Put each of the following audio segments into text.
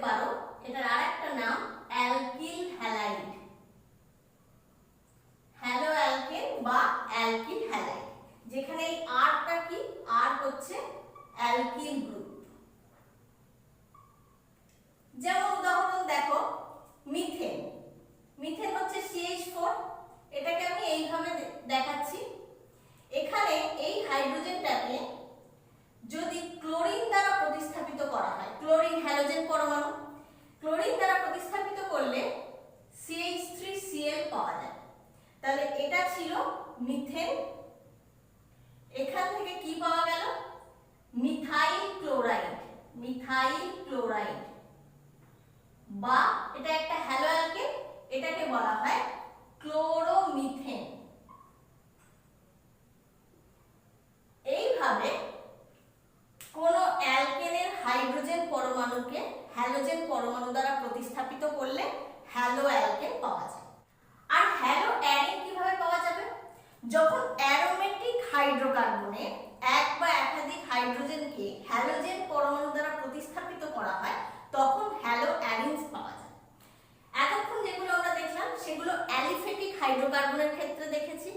পারো এটার আরেকটা নাম অ্যালকিল হ্যালাইড, হ্যালো অ্যালকেন বা অ্যালকিল হ্যালাইড, যেখানে এই আরটা কি, আর হচ্ছে অ্যালকিল গ্রুপ। যেমন উদাহরণ দেখো, মিথেন। মিথেন হচ্ছে CH4, এটাকে আমি এইভাবে দেখাচ্ছি। এখানে এই হাইড্রোজেনটাকে যদি ক্লোরিন দ্বারা প্রতিস্থাপিত করা হয়, ক্লোরিন হ্যালোজেন পরমাণু, ক্লোরিন দ্বারা প্রতিস্থাপিত করলে CH3Cl পাওয়া যায়। তাহলে এটা ছিল মিথেন, এখান থেকে কি পাওয়া গেল, মিথাইল ক্লোরাইড, মিথাইল ক্লোরাইড, বা এটা একটা হ্যালো অ্যালকেন, এটাকে বলা হয় ক্লোরোমিথেন। এইভাবে কোন অ্যালকেনের হাইড্রোজেন পরমাণুকে হ্যালোজেন পরমাণু দ্বারা প্রতিস্থাপিত করলে হ্যালো অ্যালকেন পাওয়া যায়। আর হ্যালো অ্যারিন কিভাবে পাওয়া যাবে, যখন অ্যারোমেটিক হাইড্রোকার্বনে এক বা একাধিক হাইড্রোজেনকে হ্যালোজেন পরমাণু দ্বারা প্রতিস্থাপিত করা হয় তখন হ্যালো অ্যারিনস পাওয়া যায়। এতক্ষণ যেগুলো আমরা দেখলাম সেগুলো অ্যালিফেটিক হাইড্রোকার্বনের ক্ষেত্রে দেখেছি।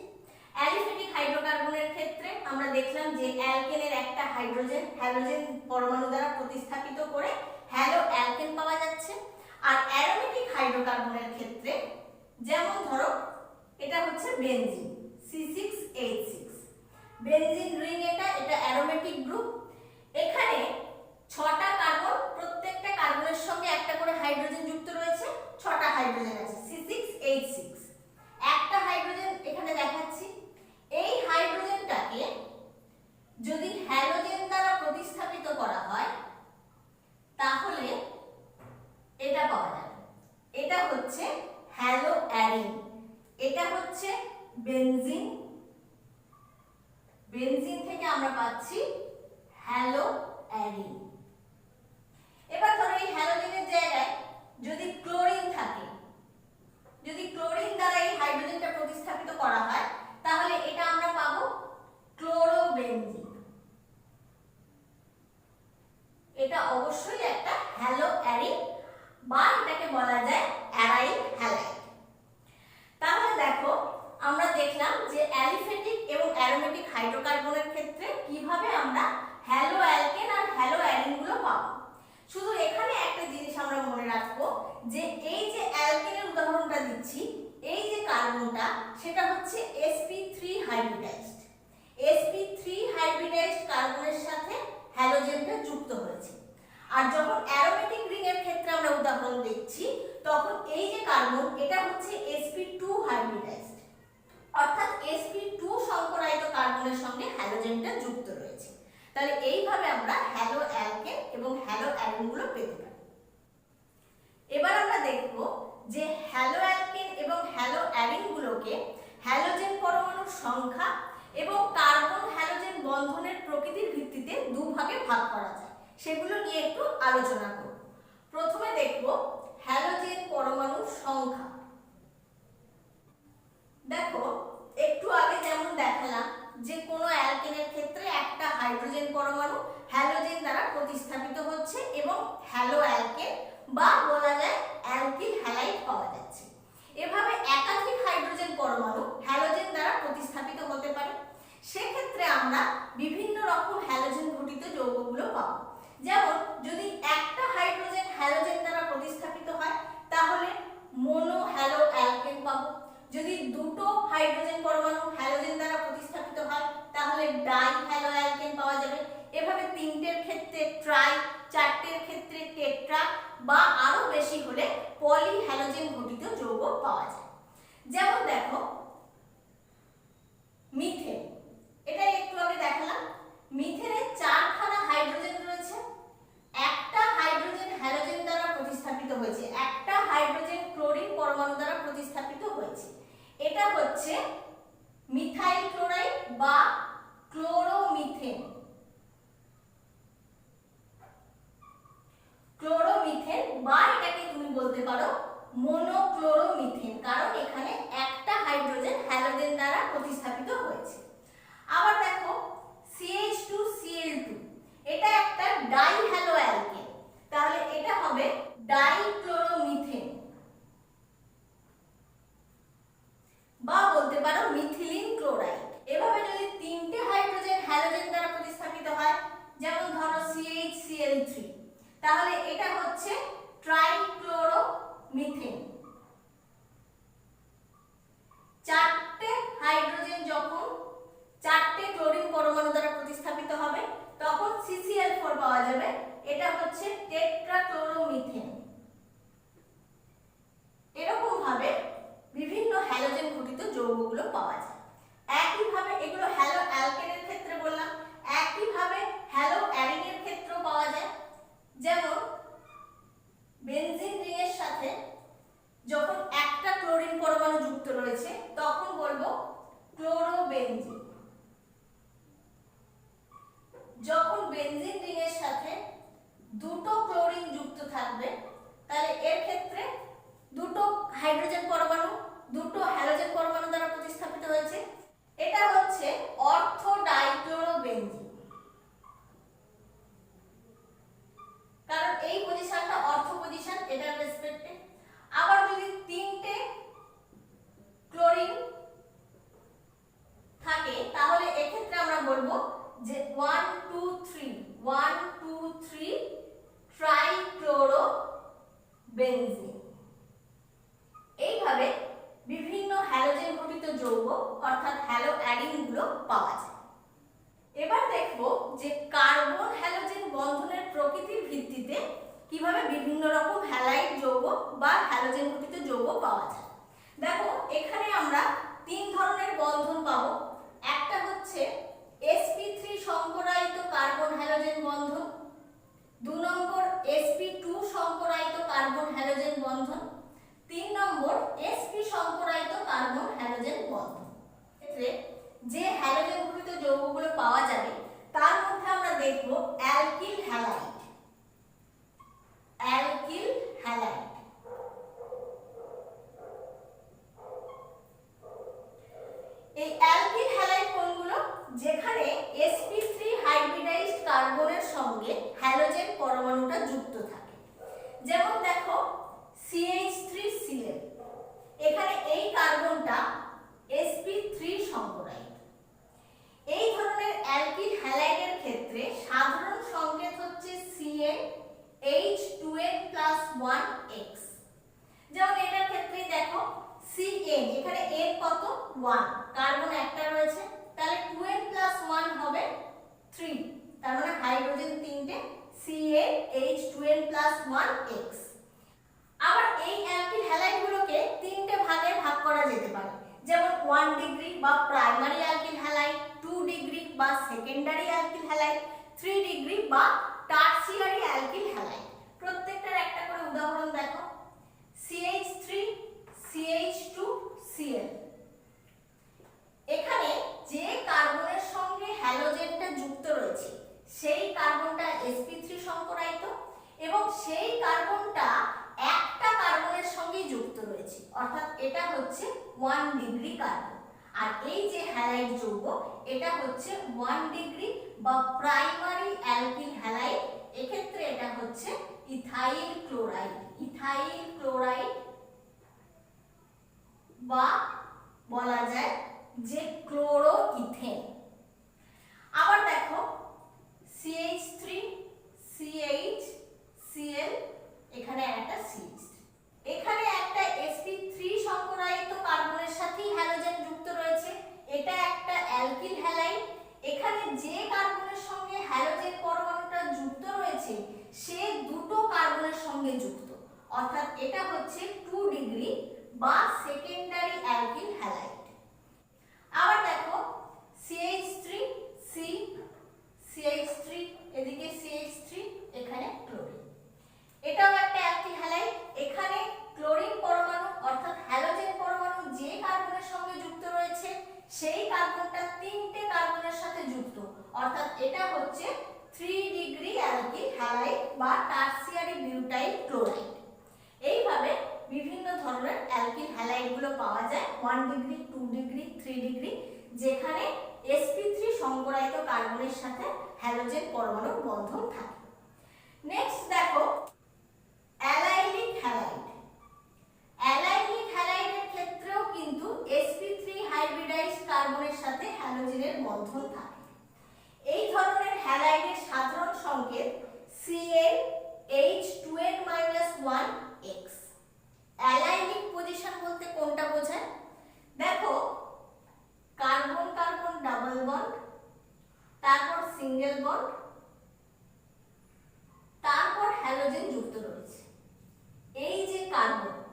অ্যালিফেটিক হাইড্রোকার্বনের ক্ষেত্রে আমরা দেখলাম যে অ্যালকেনের একটা হাইড্রোজেন হ্যালোজেন পরমাণু দ্বারা প্রতিস্থাপিত করে হ্যালো অ্যালকেন পাওয়া যাচ্ছে। আর অ্যারোমেটিক হাইড্রোকার্বনের ক্ষেত্রে যেমন ধরো এটা হচ্ছে বেনজিন C6H6, বেনজিন রিং, এটা অ্যারোমেটিক গ্রুপ। এখানে 6টা কার্বন, প্রত্যেকটা কার্বনের সঙ্গে একটা করে হাইড্রোজেন যুক্ত রয়েছে, 6টা হাইড্রোজেন আছে C6H6। একটা হাইড্রোজেন এখানে দেখাচ্ছি, এই হাইড্রোজেনটাকে যদি হ্যালোজেন দ্বারা প্রতিস্থাপিত করা হয় তাহলে এটা পাওয়া যাবে, এটা হচ্ছে হ্যালো অ্যারিন, এটা হচ্ছে বেনজিন, বেনজিন থেকে আমরা পাচ্ছি হ্যালো অ্যারিন। এবার ধরো এই হ্যালোজেনের জায়গায় যদি ক্লোরিন থাকে, যদি ক্লোরিন দ্বারা এই হাইড্রোজেনটা প্রতিস্থাপিত করা হয় তাহলে এটা আমরা পাবো ক্লোরোবেনজিন। এটা অবশ্যই একটা হ্যালো অ্যারিন বা এটাকে বলা যায় অ্যারাইল হ্যালাইড। তাহলে দেখো আমরা দেখলাম যে অ্যালিফেটিক এবং অ্যারোমেটিক হাইড্রোকার্বনের ক্ষেত্রে কিভাবে আমরা হ্যালো অ্যালকেন আর হ্যালো অ্যারিন গুলো পাবো। শুধু এখানে একটা জিনিস আমরা মনে রাখবো যে এই যে অ্যালকেনের উদাহরণটা দিচ্ছি, এই যে কার্বনটা সেটা হচ্ছে sp3 হাইব্রিডাইজড, sp3 হাইব্রিডাইজড কার্বনের সাথে হ্যালোজেনটা যুক্ত হয়েছে। আর যখন অ্যারোমেটিক রিং এর ক্ষেত্রে আমরা উদাহরণ দেখছি তখন এই যে কার্বন এটা হচ্ছে sp2 হাইব্রিডাইজড, অর্থাৎ sp2 সংকরায়িত কার্বনের সঙ্গে হ্যালোজেনটা যুক্ত রয়েছে। তাহলে এইভাবে আমরা হ্যালো অ্যালকেন এবং হ্যালো অ্যারিন গুলো পেতে পারি। এবার আমরা দেখব যে হ্যালো অ্যালকেন এবং হ্যালো অ্যারিন গুলোকে হ্যালোজেন পরমাণুর সংখ্যা এবং কার্বন হ্যালোজেন বন্ধনের প্রকৃতির ভিত্তিতে দুভাগে ভাগ করা যায়, সেগুলো নিয়ে একটু আলোচনা করব। প্রথমে দেখব হ্যালোজেন পরমাণুর সংখ্যা। দেখো একটু আগে যেমন দেখালাম যে কোনো অ্যালকেনের ক্ষেত্রে একটা হাইড্রোজেন পরমাণু হ্যালোজেন দ্বারা প্রতিস্থাপিত হচ্ছে এবং হ্যালো অ্যালকেন বা বলা যায় অ্যালকিল হ্যালাইড পাওয়া যাচ্ছে। এভাবে একাধিক হাইড্রোজেন পরমাণু হ্যালোজেন দ্বারা প্রতিস্থাপিত হতে পারে। সেক্ষেত্রে আমরা বিভিন্ন রকম হ্যালোজেন ঘটিত যৌগগুলো পাবো। যেমন যদি একটা হাইড্রোজেন হ্যালোজেন দ্বারা প্রতিস্থাপিত হয় তাহলে মোনো হ্যালো অ্যালকেন পাবো। যদি দুটো হাইড্রোজেন পরমাণু হ্যালোজেন দ্বারা প্রতিস্থাপিত হয় তাহলে ডাই হ্যালো অ্যালকেন পাওয়া যাবে। এভাবে তিনটের ক্ষেত্রে ট্রাই, চারটের ক্ষেত্রে টেট্রা বা আরো বেশি হলে পলি হ্যালোজেন ঘটিত যৌগ পাওয়া যায়। যেমন দেখো মিথেন, এটা একটু আগে দেখালাম। মিথেনের 4খানা হাইড্রোজেন রয়েছে, একটা হাইড্রোজেন হ্যালোজেন দ্বারা প্রতিস্থাপিত হয়েছে, একটা হাইড্রোজেন ক্লোরিন পরমাণু দ্বারা প্রতিস্থাপিত হয়েছে। এটা হচ্ছে মিথাইল ক্লোরাইড বা ক্লোরোমিথেন। ক্লোরোমিথেন বা এটাকে তুমি বলতে পারো মোনোক্লোরোমিথেন, কারণ এখানে একটা হাইড্রোজেন হ্যালোজেন দ্বারা প্রতিস্থাপিত হয়েছে। আবার দেখো CH2Cl2, এটা একটা ডাই হ্যালো অ্যালকেন, তাহলে এটা হবে হচ্ছে ট্রাইক্লোরোমিথেন। চারটে হাইড্রোজেন যখন চারটে ক্লোরিন পরমাণু দ্বারা প্রতিস্থাপিত হবে তখন CCl4 পাওয়া যাবে, এটা হচ্ছে টেট্রাক্লোরোমিথেন। এরকম ভাবে বিভিন্ন হ্যালোজেন ঘটিত যৌগগুলো পাওয়া যায়। একইভাবে এগুলো হ্যালো অ্যালকেনের ক্ষেত্রে বললাম, একইভাবে হ্যালো অ্যারিনের ক্ষেত্রেও পাওয়া যায়। যেমন বেনজিন রিংয়ের সাথে যখন একটা ক্লোরিন পরমাণু যুক্ত রয়েছে তখন বলবো ক্লোরোবেনজিন। যখন বেনজিন রিংয়ের সাথে দুটো ক্লোরিন যুক্ত থাকবে তাহলে এর ক্ষেত্রে দুটো হাইড্রোজেন পরমাণু দুটো হ্যালোজেন পরমাণু দ্বারা প্রতিস্থাপিত হয়েছে, এটা হচ্ছে অর্থো ডাইক্লোরোবেনজিন। কারণ এই পজিশনটা অর্থো পজিশন, এটার রেসপেক্টে। আবার যদি তিনটে ক্লোরিন থাকে তাহলে এক্ষেত্রে আমরা বলবো যে 1 2 3 ট্রাইক্লোরোবেনজিন। এইভাবে বিভিন্ন হ্যালোজেন ঘটিত যৌগ অর্থাৎ হ্যালো অ্যাডিনগুলো পাওয়া যায়। এবার দেখব যে কার্বন হ্যালোজেন বন্ধনের প্রকৃতির ভিত্তিতে কিভাবে বিভিন্ন রকম হ্যালাইড যৌগ বা হ্যালোজেন ঘটিত যৌগ পাওয়া যায়। দেখো এখানে আমরা তিন ধরনের বন্ধন পাবো। একটা হচ্ছে sp3 সংকরায়িত কার্বন হ্যালোজেন বন্ধন, 2 নম্বর sp2 সংকরায়িত কার্বন হ্যালোজেন বন্ধন, 3 নম্বর sp সংকরায়িত কার্বন হ্যালোজেন বন্ধন। ক্ষেত্রে যে হ্যালোজেন ঘটিত যৌগগুলো পাওয়া যাবে তার মধ্যে আমরা দেখব অ্যালকিল হ্যালাইড। অ্যালকিল হ্যালাইড এই অ্যালকিল হ্যালাইড কোনগুলো? যেখানে sp3 হাইব্রিডাইজড কার্বনের সঙ্গে হ্যালোজেন পরমাণুটা যুক্ত থাকে। যেমন দেখো CH3Cl, এখানে এই কার্বনটা sp3 সংকরায়িত। এই ধরনের অ্যালকিল হ্যালাইডের ক্ষেত্রে সাধারণ সংকেত হচ্ছে CnH2n+1x। যেমন এটার ক্ষেত্রে দেখো Cn, এখানে n কত 1, কার্বন একটা রয়েছে তাহলে 2n+1 হবে 3, তার মানে হাইড্রোজেন তিনটে, CnH2n+1x। আবার এই অ্যালকিল হ্যালাইডগুলোকে তিনটে ভাগে ভাগ করা যেতে পারে। যেমন 1 ডিগ্রি বা প্রাইমারি অ্যালকিল হ্যালাইড, 2 ডিগ্রি বা সেকেন্ডারি অ্যালকিল হ্যালাইড, 3 ডিগ্রি বা টারসিয়ারি অ্যালকিল হ্যালাইড। প্রত্যেকটার একটা করে উদাহরণ দেখো। CH3 CH2 Cl, এখানে যে কার্বনের সঙ্গে হ্যালোজেনটা যুক্ত রয়েছে সেই কার্বনটা sp3 সংকরায়িত এবং সেই কার্বনটা একটা কার্বনের সঙ্গে যুক্ত রয়েছে, অর্থাৎ এটা হচ্ছে 1 ডিগ্রি কার্বন। আর এই যে হ্যালাইড যৌগ এটা হচ্ছে 1 ডিগ্রি বা প্রাইমারি অ্যালকিল হ্যালাইড। এক্ষেত্রে এটা হচ্ছে ইথাইল ক্লোরাইড। ইথাইল ক্লোরাইড বা বলা যায় যে ক্লোরোইথেন। আবার দেখো CH3 CH Cl, এখানে একটা CH3, এখানে একটা sp3 সংকরায়িত কার্বনের সাথেই হ্যালোজেন যুক্ত রয়েছে, এটা একটা অ্যালকিল হ্যালাইড। এখানে যে কার্বনের সঙ্গে হ্যালোজেন পরমাণুটা যুক্ত রয়েছে সে দুটো কার্বনের সঙ্গে যুক্ত, অর্থাৎ এটা হচ্ছে 2 ডিগ্রি বা সেকেন্ডারি অ্যালকিল হ্যালাইড। আবার দেখো CH3 C CH3, এদিকে CH3, এখানে ক্লোরিন, এটাও একটা অ্যালকিল হ্যালাইড। এখানে ক্লোরিন পরমাণু অর্থাৎ হ্যালোজেন পরমাণু যে কার্বনের সঙ্গে যুক্ত রয়েছে সেই কার্বনটা তিনটে কার্বনের সাথে যুক্ত, অর্থাৎ এটা হচ্ছে 3 ডিগ্রি অ্যালকিল হ্যালাইড বা টারসিয়ারি বিউটাইল ক্লোরাইড। এইভাবে বিভিন্ন ধরনের অ্যালকিল হ্যালাইডগুলো পাওয়া যায় 1 ডিগ্রি 2 ডিগ্রি 3 ডিগ্রি, যেখানে sp3 সংকরায়িত কার্বনের সাথে হ্যালোজেন পরমাণুর বন্ধন থাকে। নেক্সট দেখো অ্যালাইলিক হ্যালাইড। অ্যালাইলিক হ্যালাইডের ক্ষেত্রেও কিন্তু sp3 হাইব্রিডাইজড কার্বনের সাথে হ্যালোজেনের বন্ধন থাকে। এই ধরনের হ্যালাইডের সাধারণ সংকেত CnH2n-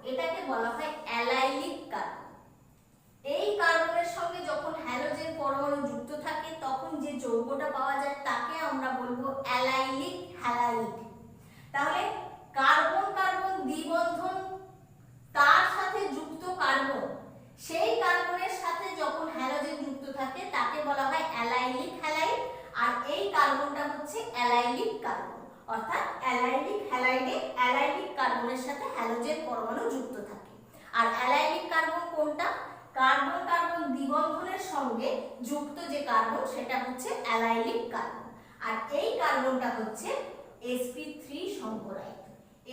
এটাকে বলা হয় অ্যালাইলিক কার্বন। এই কার্বনের সঙ্গে যখন হ্যালোজেন পরমাণু যুক্ত থাকে তখন যে যৌগটা পাওয়া যায় তাকে আমরা বলবো অ্যালাইলিক হ্যালাইড। তাহলে কার্বন কার্বন দ্বিবন্ধন তার সাথে যুক্ত কার্বন, সেই কার্বনের সাথে যখন হ্যালোজেন যুক্ত থাকে তাকে বলা হয় অ্যালাইলিক হ্যালাইড। আর এই কার্বনটা হচ্ছে অ্যালাইলিক কার্বন, অর্থাৎ অ্যালাইলিক হ্যালাইডে অ্যালাইলিক কার্বনের সাথে হ্যালোজেন পরমাণু যুক্ত থাকে। আর অ্যালাইলিক কার্বন কোনটা? কার্বন কার্বন দ্বিবন্ধনের সঙ্গে যুক্ত যে কার্বন সেটা হচ্ছে অ্যালাইলিক কার্বন। আর এই কার্বনটা হচ্ছে sp3 সংকরায়িত,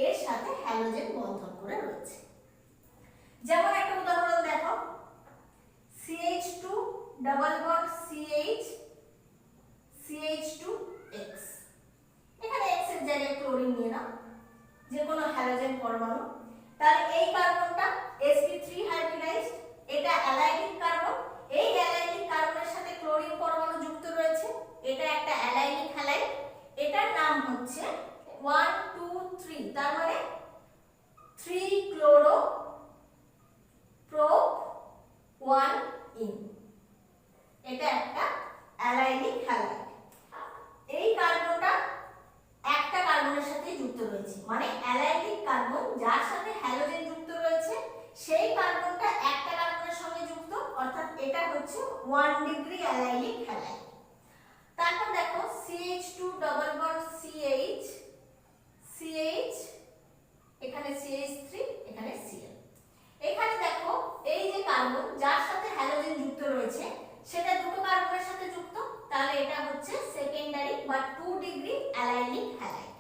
এর সাথে হ্যালোজেন বন্ধন করে রয়েছে। যেমন একটা উদাহরণ দেখো, CH2 double bond CH CH2X, এখানে X এর জায়গায় ক্লোরিন নিয়ে নাও, যে কোনো হ্যালোজেন পরমাণু। তাহলে এই কার্বনটা sp3 হাইব্রিডাইজড, এটা অ্যালাইলিক কার্বন। এই অ্যালাইলিক কার্বনের সাথে ক্লোরিন পরমাণু যুক্ত রয়েছে, এটা একটা অ্যালাইলিক হ্যালাইড। এটার নাম হচ্ছে 1 2 3, তার মানে 3 ক্লোরো প্রোপ 1 ইন, এটা একটা অ্যালাইলিক হ্যালাইড। এই কার্বনটা একটা কার্বনের সাথে যুক্ত রয়েছে, মানে অ্যালাইলিক কার্বন যার সাথে হ্যালোজেন যুক্ত রয়েছে সেই কার্বনটা একটা কার্বনের সঙ্গে যুক্ত, অর্থাৎ এটা হচ্ছে 1 ডিগ্রি অ্যালাইলিক হ্যালাইড। তারপর দেখো CH2 double bond CH CH, এখানে CH3, এখানে Cl। এখানে দেখো এই যে কার্বন যার সাথে হ্যালোজেন যুক্ত রয়েছে সেটা দুটো কার্বনের সাথে যুক্ত, তাহলে এটা হচ্ছে সেকেন্ডারি বা 2 ডিগ্রি অ্যালাইলিক হ্যালাইড।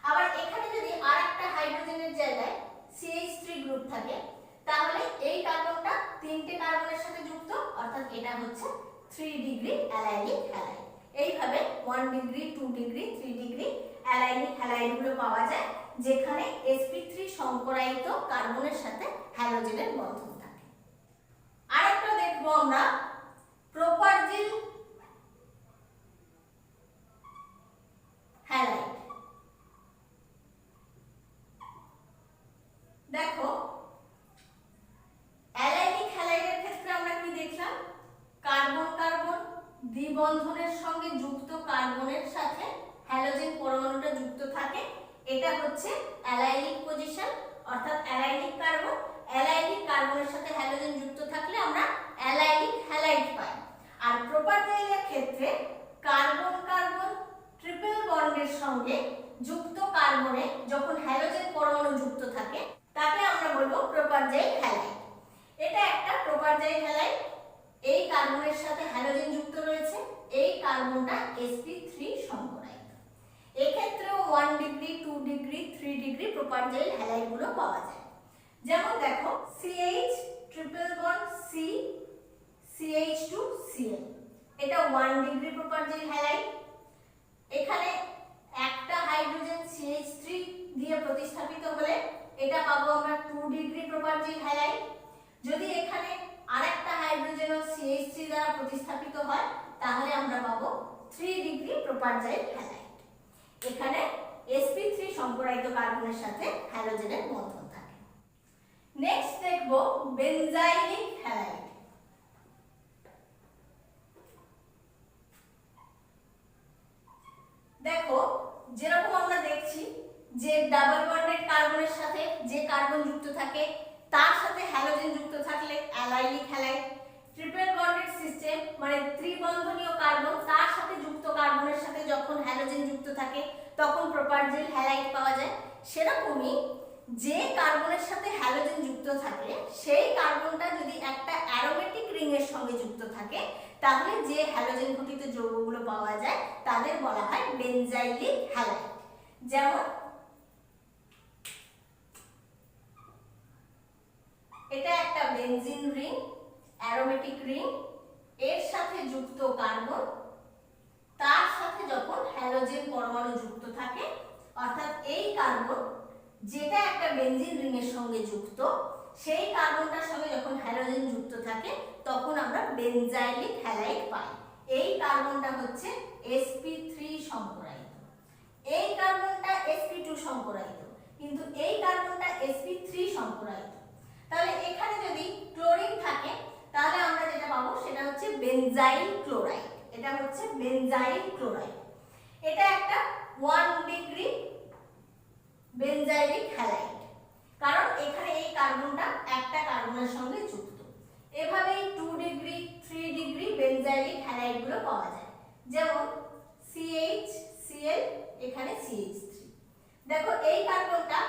আবার এখানে যদি আরেকটা হাইড্রোজেনের জায়গায় CH3 গ্রুপ থাকে তাহলে এই কার্বনটা তিনটে কার্বনের সাথে যুক্ত, অর্থাৎ এটা হচ্ছে 3 ডিগ্রি অ্যালাইলিক হ্যালাইড। এইভাবে 1 ডিগ্রি 2 ডিগ্রি 3 ডিগ্রি অ্যালাইলিক হ্যালাইডগুলো পাওয়া যায় যেখানে sp3 সংকরায়িত কার্বনের সাথে হ্যালোজেনের বন্ধন থাকে। আরেকটা দেখবো আমরা প্রোপারজিল হ্যালাইড। দেখো অ্যালাইলিক হ্যালাইডের ক্ষেত্রে আমরা কি দেখলাম? কার্বন কার্বন দ্বিবন্ধনের সঙ্গে যুক্ত কার্বনের সাথে হ্যালোজেন পরমাণুটা যুক্ত থাকে, এটা হচ্ছে অ্যালাইলিক পজিশন, অর্থাৎ অ্যালাইলিক কার্বন। অ্যালাইলিক কার্বনের সাথে হ্যালোজেন যুক্ত থাকলে আমরা অ্যালাইলিক হ্যালাইড পাই। আর প্রোপারজাইলের ক্ষেত্রে কার্বন কার্বন ট্রিপল বন্ডের সঙ্গে যুক্ত কার্বনে যখন হ্যালোজেন পরমাণু যুক্ত থাকে তাকে আমরা বলবো প্রোপারজাইল হ্যালাইড। এটা একটা প্রোপারজাইল হ্যালাইড, এই কার্বনের সাথে হ্যালোজেন যুক্ত রয়েছে, এই কার্বনটা sp3 সংকরায়িত। এক্ষেত্রেও 1 ডিগ্রি 2 ডিগ্রি 3 ডিগ্রি প্রোপারজাইল হ্যালাইডগুলো পাওয়া যায়। যেমন দেখো CH triple bond C CH2Cl, এটা 1 ডিগ্রি প্রোপারজাইল হ্যালাইড। এখানে একটা হাইড্রোজেন CH3 দিয়ে প্রতিস্থাপিত হলে এটা পাবো আমরা 2 ডিগ্রি প্রোপারজাইল হ্যালাইড। যদি এখানে আরেকটা হাইড্রোজেনও CH3 দ্বারা প্রতিস্থাপিত হয় তাহলে আমরা পাবো 3 ডিগ্রি প্রোপারজাইল হ্যালাইড। এখানে sp3 সংকরায়িত কার্বনের সাথে হ্যালোজেনের বন্ধন থাকে। নেক্সট দেখবো বেনজাইলিক হ্যালাইড। দেখো যেরকম আমরা দেখছি যে ডাবল বন্ডেড কার্বনের সাথে যে কার্বন যুক্ত থাকে তার সাথে হ্যালোজেন যুক্ত থাকলে allylic halide, triple bonded system মানে ত্রিবন্ধনীয় কার্বন তার সাথে যুক্ত কার্বনের সাথে যখন হ্যালোজেন যুক্ত থাকে তখন প্রোপারজাইল হ্যালাইড পাওয়া যায়। সেরকমই যে কার্বনের সাথে হ্যালোজেন যুক্ত থাকে সেই কার্বনটা যদি একটা অ্যারোমেটিক রিং এর সঙ্গে যুক্ত থাকে তাহলে যে হ্যালোজেন ঘটিত যৌগগুলো পাওয়া যায় তাদের বলা হয় বেনজাইলিক হ্যালাইড। যেমন এটা একটা বেনজিন রিং, অ্যারোমেটিক রিং, এর সাথে যুক্ত কার্বন তার সাথে যখন হ্যালোজেন পরমাণু যুক্ত থাকে, অর্থাৎ এই কার্বন যেটা একটা বেনজিন রিং এর সঙ্গে যুক্ত সেই কার্বনটার সঙ্গে যখন হ্যালোজেন যুক্ত থাকে তখন আমরা বেনজাইলিক হ্যালাইড পাই। এই কার্বনটা হচ্ছে sp3 সংকরায়িত, এই কার্বনটা sp2 সংকরায়িত, কিন্তু এই কার্বনটা sp3 সংকরায়িত। তাহলে এখানে যদি ক্লোরিন থাকে তাহলে আমরা যেটা পাবো সেটা হচ্ছে বেনজাইল ক্লোরাইড। এটা হচ্ছে বেনজাইল ক্লোরাইড। এটা একটা 1 ডিগ্রি বেনজাইলিক হ্যালাইড, কারণ এখানে এই কার্বনটা একটা কার্বনের সঙ্গে যুক্ত। এভাবেই 2 ডিগ্রি 3 ডিগ্রি বেনজাইলিক হ্যালাইড গুলো পাওয়া যায়, যেমন CH Cl, এখানে CH3। দেখো এই কার্বনটা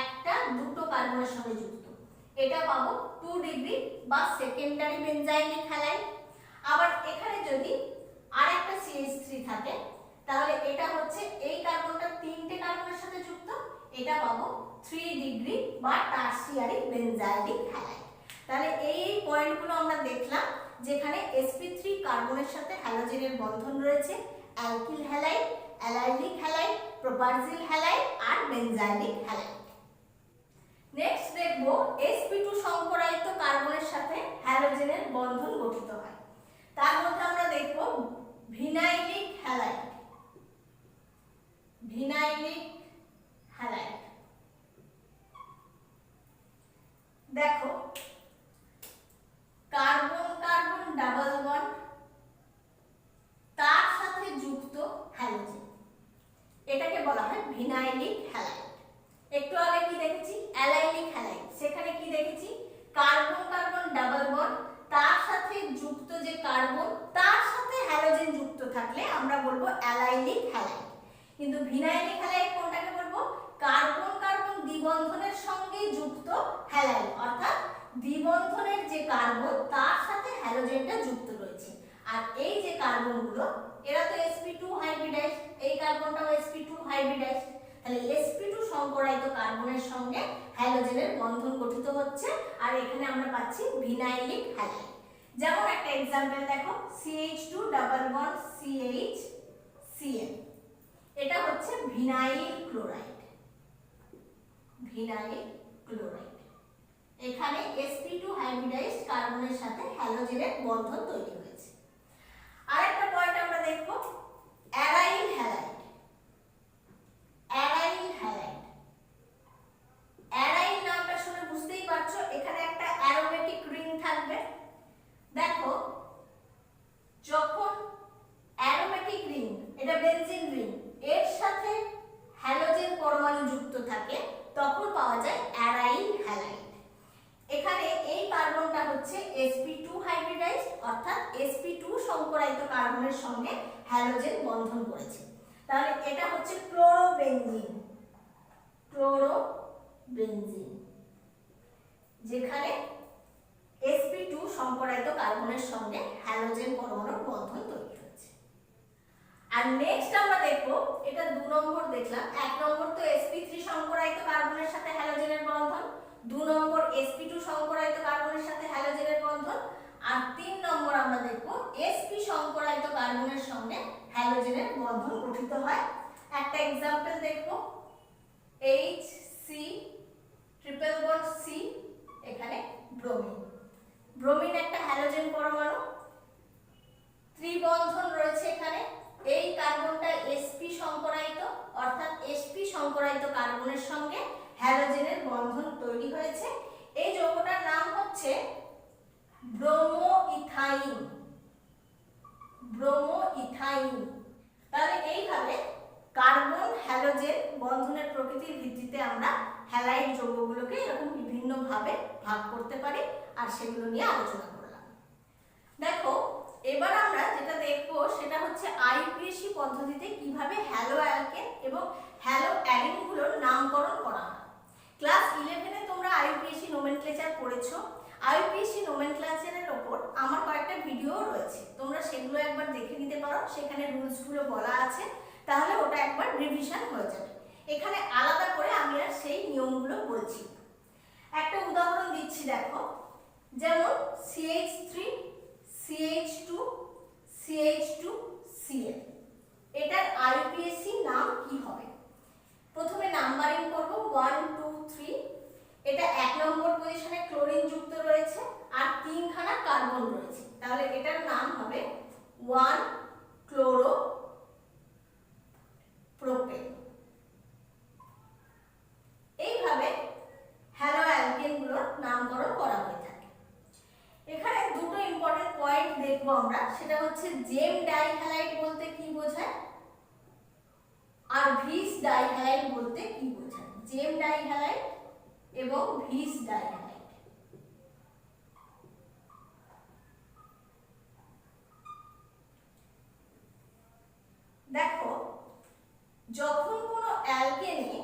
একটা দুটো কার্বনের সঙ্গে যুক্ত, এটা পাবো 2 ডিগ্রি বা সেকেন্ডারি বেনজাইলিক হ্যালাইড। আবার এখানে যদি আরেকটা CH3 থাকে তাহলে এটা হচ্ছে এই কার্বনটা তিনটে কার্বনের সাথে যুক্ত, এটা পাবো 3 ডিগ্রি বা টারসিয়ারি বেনজাইলিক হ্যালাইড। তাহলে এই পয়েন্টগুলো আমরা দেখলাম, যেখানে sp3 কার্বনের সাথে হ্যালোজেনের বন্ধন রয়েছে, alkyl halide, allylic halide, propargyl halide আর বেনজাইলিক হ্যালাইড। নেক্সট দেখব sp2 সংকরায়িত কার্বনের সাথে হ্যালোজেনের বন্ধন গঠিত হয়। তার মধ্যে আমরা দেখব ভিনাইলিক হ্যালাইড। ভিনাইলিক হ্যালাইড দেখো কার্বন কার্বন ডাবল বন্ড, তার সাথে যুক্ত হ্যালোজেন, এটাকে বলা হয় ভিনাইলিক হ্যালাইড। একটু আগে কি দেখেছি অ্যালাইলিক হ্যালাইড, সেখানে কি দেখেছি কার্বন কার্বন ডাবল বন্ড, তার সাথে যুক্ত যে কার্বন তার সাথে হ্যালোজেন যুক্ত থাকলে আমরা বলবো অ্যালাইলিক হ্যালাইড। কিন্তু ভিনাইলিক হ্যালাইড কোনটাকে বলবো, কার্বন কার্বন দ্বিবন্ধনের সঙ্গে যুক্ত হ্যালাইড, অর্থাৎ দ্বিবন্ধনের যে কার্বন তার সাথে হ্যালোজেনটা যুক্ত রয়েছে। আর এই যে কার্বনগুলো এরা তো sp2 হাইব্রিডাইজড, এই কার্বনটাও sp2 হাইব্রিডাইজড, তাহলে sp2 সংকরায়িত কার্বনের সঙ্গে হ্যালোজেনের বন্ধন গঠিত হচ্ছে, আর এখানে আমরা পাচ্ছি ভিনাইলিক হ্যালাইড। যেমন একটা एग्जांपल দেখো CH2 double bond CH Cl, এটা হচ্ছে ভিনাইল ক্লোরাইড। ভিনাইল ক্লোরাইড, এখানে sp2 হাইব্রিডাইজড কার্বনের সাথে হ্যালোজেনের বন্ধন তৈরি হয়েছে। আরেকটা পয়েন্ট আমরা দেখব aryl halide. Aryl halide, aryl নামটা শুনে বুঝতেই পারছো এখানে একটা অ্যারোমেটিক রিং থাকবে। দেখো যখন অ্যারোমেটিক রিং, এটা বেনজিন রিং, এর সাথে হ্যালোজেন পরমাণু যুক্ত থাকে তখন পাওয়া যায় অ্যারাইল হ্যালাইড। এখানে এই কার্বনটা হচ্ছে sp2 হাইব্রিডাইজড, অর্থাৎ sp2 সংকরায়িত কার্বনের সঙ্গে হ্যালোজেন বন্ধন করেছে, তাহলে এটা হচ্ছে ক্লোরোবেনজিন। ক্লোরোবেনজিন, যেখানে sp2 সংকরায়িত কার্বনের সঙ্গে হ্যালোজেন পরমাণুর বন্ধন তৈরি হয়েছে। আর নেক্সট আমরা দেখব, এটা 2 নম্বর দেখলাম, 1 নম্বর তো sp3 সংকরায়িত কার্বনের সাথে হ্যালোজেনের বন্ধন, 2 নম্বর sp2 সংকরায়িত কার্বনের সাথে হ্যালোজেনের বন্ধন, আর 3 নম্বর আমরা দেখব sp সংকরায়িত কার্বনের সঙ্গে হ্যালোজেনের বন্ধন গঠিত হয়। একটা एग्जांपल দেখব HC ট্রিপল বন্ড C, এখানে ব্রোমিন। ব্রোমিন একটা হ্যালোজেন পরমাণু, ত্রিবন্ধন রয়েছে এখানে, এই কার্বনটা sp সংকরায়িত, অর্থাৎ sp সংকরায়িত কার্বনের সঙ্গে হ্যালোজেনের বন্ধন তৈরি হয়েছে। এই যৌগটার নাম হচ্ছে ব্রোমোইথাইন। ব্রোমোইথাইন। তাহলে এইভাবে কার্বন হ্যালোজেন বন্ধনের প্রকৃতির ভিত্তিতে আমরা হ্যালাইড যৌগগুলোকে এরকম বিভিন্ন ভাবে ভাগ করতে পারি, আর সেগুলো নিয়ে আলোচনা করলাম। দেখো এবার আমরা যেটা দেখব সেটা হচ্ছে IUPAC পদ্ধতিতে কিভাবে হ্যালো অ্যালকেন এবং হ্যালো অ্যাডিনগুলোর নামকরণ করা হয়। ক্লাস 11-এ তোমরা IUPAC নোমেনক্লেচার পড়েছো। IUPAC নোমেনক্লেচারের উপর আমার কয়েকটা ভিডিও রয়েছে, তোমরা সেগুলো একবার দেখে নিতে পারো, সেখানে রুলসগুলো বলা আছে, তাহলে ওটা একবার রিভিশন হয়ে যাবে। এখানে আলাদা করে আমি আর সেই নিয়মগুলো বলছি। একটা উদাহরণ দিচ্ছি দেখো, যেমন CH3 CH2 CH2 Cl, এটার IUPAC নাম কি হবে? প্রথমে নাম্বারিং করব 1 2 3। এটা 1 নম্বর পজিশনে ক্লোরিন যুক্ত রয়েছে আর 3খানা কার্বন রয়েছে, তাহলে এটার নাম হবে 1 ক্লোরো প্রোপেন। আমরা, সেটা হচ্ছে জেম ডাইহ্যালাইড বলতে কি বোঝায় আর ভিস ডাইহ্যালাইড বলতে কি বোঝায়। জেম ডাইহ্যালাইড এবং ভিস ডাইহ্যালাইড। দেখো, যখন কোনো অ্যালকেনে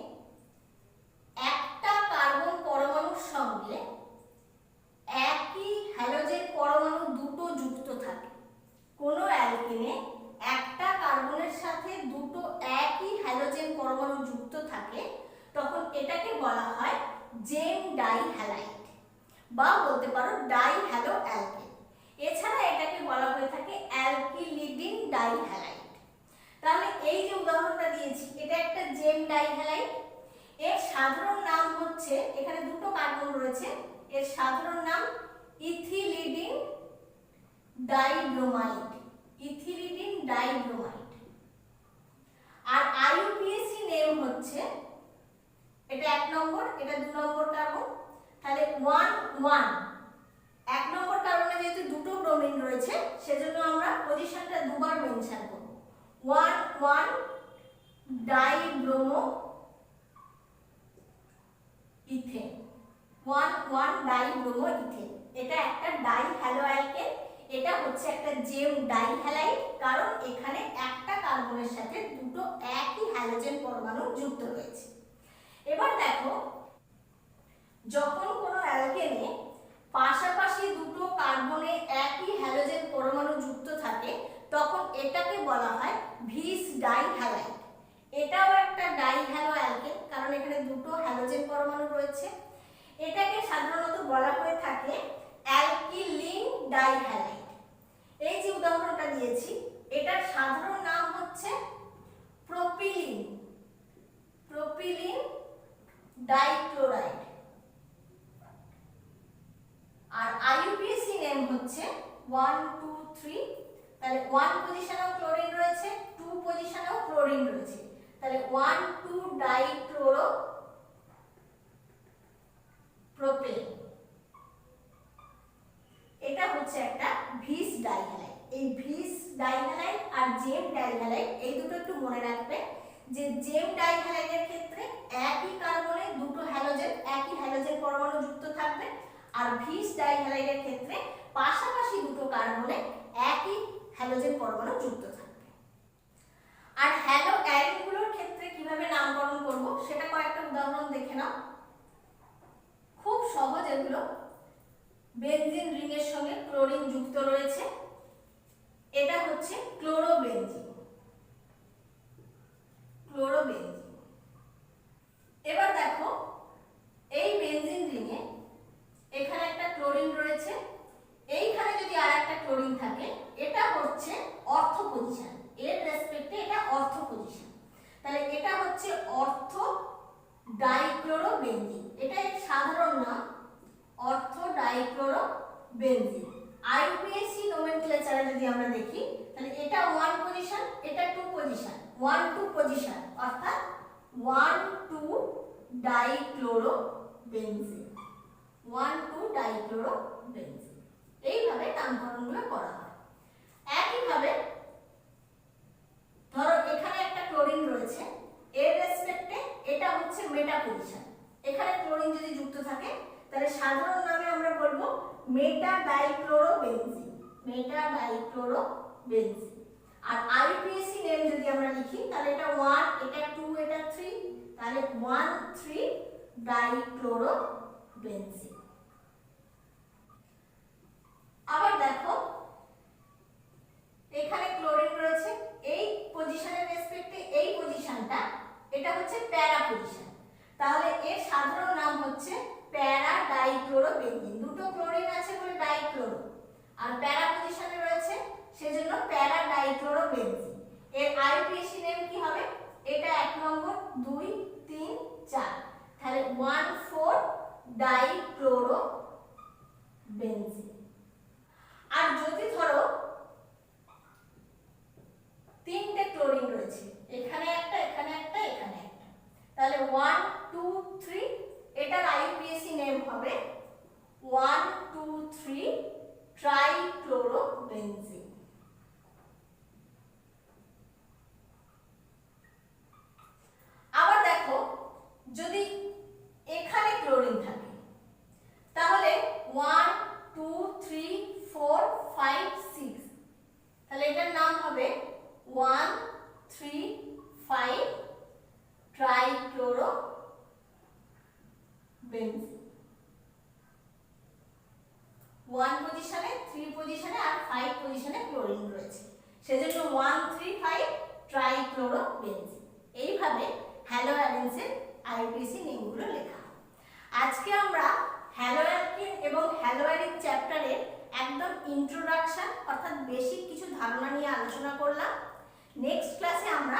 একটা কার্বন পরমাণুর সঙ্গে একই হ্যালোজেন পরমাণু দুটো যুক্ত থাকে, কোনো অ্যালকেনে একটা কার্বনের সাথে দুটো একই হ্যালোজেন পরমাণু যুক্ত থাকে, তখন এটাকে বলা হয় জেম ডাইহ্যালাইড বা বলতে পারো ডাইহ্যালো অ্যালকেন। এছাড়া এটাকে বলা হয়ে থাকে অ্যালকিলিডিন ডাইহ্যালাইড। তাহলে এই যে উদাহরণটা দিয়েছি, এটা একটা জেম ডাইহ্যালাইড। এর সাধারণ নাম হচ্ছে, এখানে দুটো কার্বন রয়েছে, এর সাধারণ নাম ইথিলিডিন ডাইব্রোমাইড। ইথিলিডিন ডাইব্রোমাইড। আর আইইউপিএসি নেম হচ্ছে, এটা 1 নম্বর, এটা 2 নম্বর কার্বন। তাহলে 1 1 নম্বর কার্বনে যেহেতু দুটো ব্রোমিন রয়েছে, সেজন্য আমরা পজিশনটা দুবার মেনশন করব। 1 ডাইব্রোমো ইথেন। 1 dibromo ethane. এটা একটা ডাইহ্যালো অ্যালকেন। এটা হচ্ছে একটা জেম ডাইহ্যালাইড, কারণ এখানে একটা কার্বনের সাথে দুটো একই হ্যালোজেন পরমাণু যুক্ত রয়েছে। এবার দেখো, যখন কোনো অ্যালকেনে পাশাপাশি দুটো কার্বনে একই হ্যালোজেন পরমাণু যুক্ত থাকে, তখন এটাকে বলা হয় ভিস ডাইহ্যালাইড। এটাও একটা ডাইহ্যালো অ্যালকেন, কারণ এখানে দুটো হ্যালোজেন পরমাণু রয়েছে। এটাকে সাধারণত বলা হয়ে থাকে অ্যালকিলিন ডাইহ্যালাইড। এই যে উদাহরণটা দিয়েছি, এটার সাধারণ নাম হচ্ছে প্রোপিলিন। Propylene dichloride. আর আইইউপিএসি নেম হচ্ছে 1 2 3। তাহলে 1 পজিশনেও ক্লোরিন রয়েছে, 2 পজিশনেও ক্লোরিন রয়েছে। তাহলে 1 2 ডাইক্লোরো প্রোপেন। এটা হচ্ছে একটা ভিস ডাইহ্যালাইড। এই ভিস ডাইহ্যালাইড আর জেম ডাইহ্যালাইড এই দুটো একটু মনে রাখবে, যে জেম ডাইহ্যালাইডের ক্ষেত্রে একই কার্বনে দুটো হ্যালোজেন একই হ্যালোজেন পরমাণু যুক্ত থাকবে, আর ভিস ডাইহ্যালাইডের ক্ষেত্রে পাশাপাশি দুটো কার্বনে একই হ্যালোজেন পরমাণু যুক্ত থাকবে। আর হ্যালো অ্যারিনগুলোর ক্ষেত্রে কিভাবে নামকরণ করব সেটা কয়েকটা উদাহরণ দেখে নাও। খুব সহজ এগুলো। বেনজিন রিংয়ের সঙ্গে ক্লোরিন যুক্ত রয়েছে, এটা হচ্ছে ক্লোরোবেনজিন। ক্লোরোবেনজিন। এবার দেখো, এই বেনজিন রিংয়ে এখানে একটা ক্লোরিন রয়েছে, এইখানে যদি আর একটা ক্লোরিন থাকে, এটা হচ্ছে অর্থ পজিশন। এর রেসপেক্টে এটা অর্থ পজিশন। তাহলে এটা হচ্ছে অর্থ ডাইক্লোরোবেনজিন। এটা এর সাধারণ নাম অর্থ ডাইক্লোরোবেনজিন। আইইউপিএসি নোমেনক্লেচারে যদি আমরা দেখি, তাহলে এটা 1 পজিশন, এটা 2 পজিশন। 1 2 পজিশন, অর্থাৎ 1 2 ডাইক্লোরোবেনজিন। 1 2 ডাইক্লোরোবেনজিন। এইভাবে নামকরণগুলো করা হয়। একইভাবে ধরো এখানে একটা ক্লোরিন রয়েছে, এর রেসপেক্টে এটা হচ্ছে মেটা পজিশন। এখানে ক্লোরিন যদি যুক্ত থাকে, তাহলে সাধারণ নামে আমরা বলবো মেটা ডাইক্লোরোবেনজিন। মেটা ডাইক্লোরোবেনজিন। আর আইইউপিএসি নেম যদি আমরা লিখি, তাহলে এটা 1, এটা 2, এটা 3, তাহলে 1 3 ডাইক্লোরোবেনজিন। আবার দেখো, এখানে ক্লোরিন রয়েছে, এই পজিশনের রেসপেক্টে এই পজিশনটা, এটা হচ্ছে প্যারা পজিশন। তাহলে এর সাধারণ নাম হচ্ছে প্যারা ডাইক্লোরোবেনজিন। দুটো ক্লোরিন আছে বলে ডাইক্লোরো, আর প্যারা পজিশনে রয়েছে সেজন্য প্যারা ডাইক্লোরোবেনজিন। এর আইইউপিএসি নেম কি হবে? এটা 1 নম্বর, 2 3 4। তাহলে 1 4 ডাইক্লোরোবেনজিন। আর যদি ধরো তিনটে ক্লোরিন রয়েছে, এখানে একটা, এখানে একটা, এখানে একটা, তাহলে 1 2 3, এটার আইইউপিএসি নেম হবে 1 2 3 ট্রাইক্লোরোবেনজিন। যদি এখানে ক্লোরিন থাকে তাহলে 1 2 3 4 5 6, তাহলে এটার নাম হবে 1 3 5 ট্রাইক্লোরোবেনজিন। 1 পজিশনে, 3 পজিশনে আর 5 পজিশনে ক্লোরিন রয়েছে, সেজন্য 1 3 5 ট্রাইক্লোরোবেনজিন। এইভাবে হ্যালো অ্যালিনসের আইউপিএসি নেমগুলো লেখা হয়। আজকে আমরা হ্যালো অ্যালকিন এবং হ্যালো অ্যারিন চ্যাপ্টারের একদম ইন্ট্রোডাকশন অর্থাৎ বেসিক কিছু ধারণা নিয়ে আলোচনা করলাম। নেক্সট ক্লাসে আমরা